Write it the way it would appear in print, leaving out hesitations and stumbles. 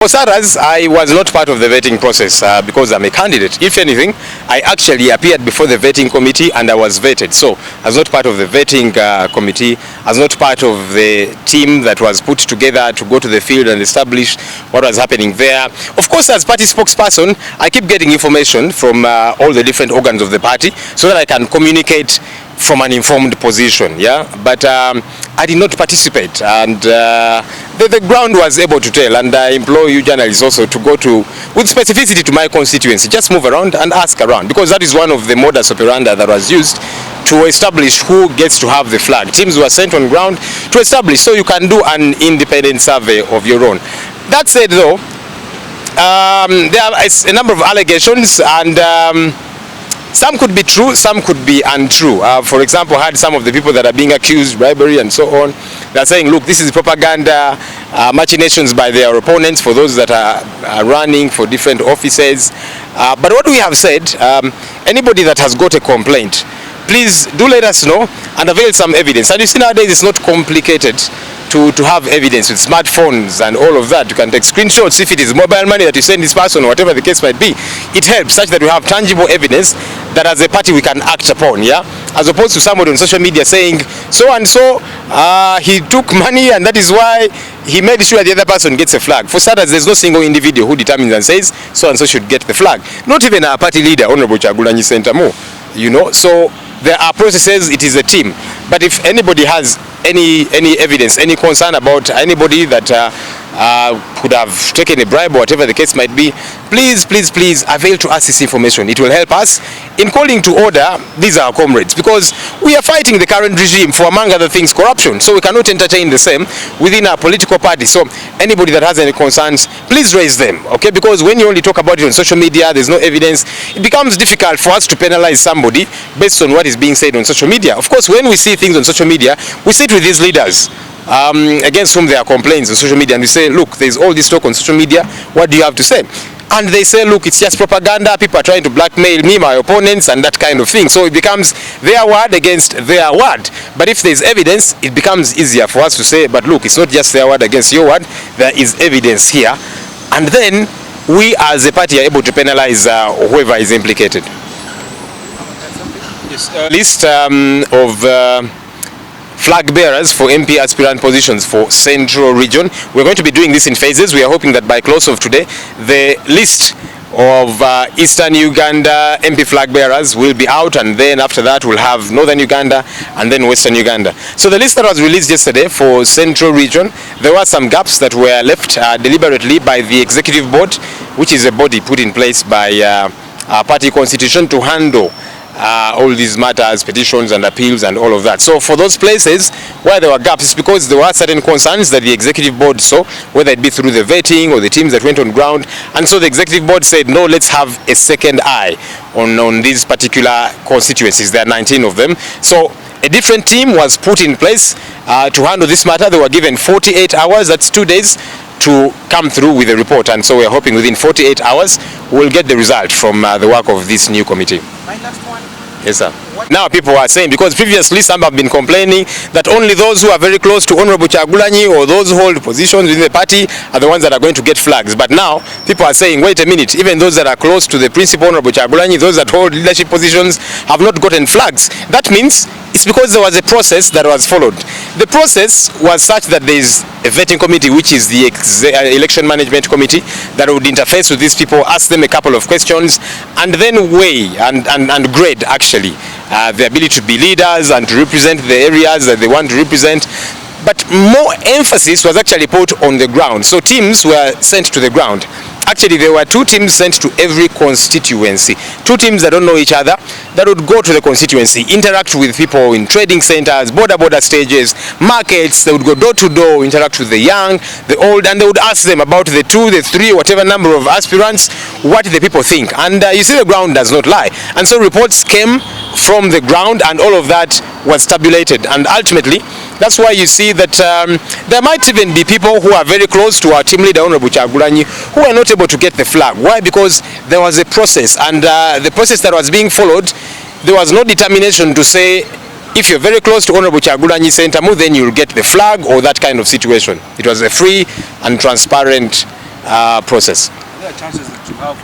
For starters, I was not part of the vetting process because I'm a candidate. If anything, I actually appeared before the vetting committee and I was vetted. So I was not part of the vetting committee. I was not part of the team that was put together to go to the field and establish what was happening there. Of course, as party spokesperson, I keep getting information from all the different organs of the party so that I can communicate from an informed position, yeah. But I did not participate, and the ground was able to tell. And I implore you journalists also to go to, with specificity to my constituency, just move around and ask around, because that is one of the modus operandi that was used to establish who gets to have the flag. Teams were sent on ground to establish, so you can do an independent survey of your own. That said, though, there are a number of allegations, and some could be true, some could be untrue. For example, I had some of the people that are being accused, bribery and so on. They're saying, look, this is propaganda, machinations by their opponents for those that are running for different offices. But what we have said, anybody that has got a complaint, please do let us know and avail some evidence. And you see, nowadays it's not complicated to have evidence with smartphones and all of that. You can take screenshots if it is mobile money that you send this person, or whatever the case might be. It helps such that we have tangible evidence that as a party we can act upon, yeah? As opposed to somebody on social media saying, so and so, he took money and that is why he made sure the other person gets a flag. For starters, there's no single individual who determines and says, so and so should get the flag. Not even our party leader, Honorable Kyagulanyi Ssentamu, you know? So there are processes, it is a team. But if anybody has any evidence, any concern about anybody that could have taken a bribe or whatever the case might be, please avail to us this information. It will help us in calling to order these are our comrades, because we are fighting the current regime for, among other things, corruption. So we cannot entertain the same within our political party. So anybody that has any concerns, please raise them, okay? Because when you only talk about it on social media, there's no evidence, it becomes difficult for us to penalize somebody based on what is being said on social media. Of course, when we see things on social media, we sit with these leaders against whom there are complaints on social media, and we say, look, there's all this talk on social media, what do you have to say? And they say, look, it's just propaganda, people are trying to blackmail me, my opponents, and that kind of thing. So it becomes their word against their word. But if there's evidence, it becomes easier for us to say, but look, it's not just their word against your word, there is evidence here. And then we as a party are able to penalize whoever is implicated. Yes, list of flag bearers for MP aspirant positions for Central Region. We're going to be doing this in phases. We are hoping that by close of today, the list of Eastern Uganda MP flag bearers will be out, and then after that we'll have Northern Uganda and then Western Uganda. So the list that was released yesterday for Central Region, there were some gaps that were left deliberately by the Executive Board, which is a body put in place by our party constitution to handle all these matters, petitions and appeals and all of that. So for those places where there were gaps, it's because there were certain concerns that the Executive Board saw, whether it be through the vetting or the teams that went on ground. And so the Executive Board said, no, let's have a second eye on these particular constituencies. There are 19 of them. So a different team was put in place to handle this matter. They were given 48 hours, that's 2 days, to come through with a report. And so we're hoping within 48 hours we'll get the result from the work of this new committee. My last one. Yes, sir. Now people are saying, because previously some have been complaining that only those who are very close to Honorable Kyagulanyi or those who hold positions within the party are the ones that are going to get flags. But now people are saying, wait a minute, even those that are close to the principal Honorable Kyagulanyi, those that hold leadership positions have not gotten flags. That means it's because there was a process that was followed. The process was such that there is a vetting committee, which is the election management committee, that would interface with these people, ask them a couple of questions, and then weigh and grade actually the ability to be leaders and to represent the areas that they want to represent. But more emphasis was actually put on the ground. So teams were sent to the ground. Actually, there were 2 teams sent to every constituency. 2 teams that don't know each other, that would go to the constituency, interact with people in trading centers, border stages, markets. They would go door to door, interact with the young, the old, and they would ask them about the 2, the 3, whatever number of aspirants, what the people think. And you see, the ground does not lie. And so reports came from the ground, and all of that was tabulated. And ultimately, that's why you see that there might even be people who are very close to our team leader, Honorable Kyagulanyi, who are not able to get the flag. Why? Because there was a process, and the process that was being followed, there was no determination to say, if you're very close to Honorable Kyagulanyi Ssentamu, then you'll get the flag or that kind of situation. It was a free and transparent process. Are there chances that you have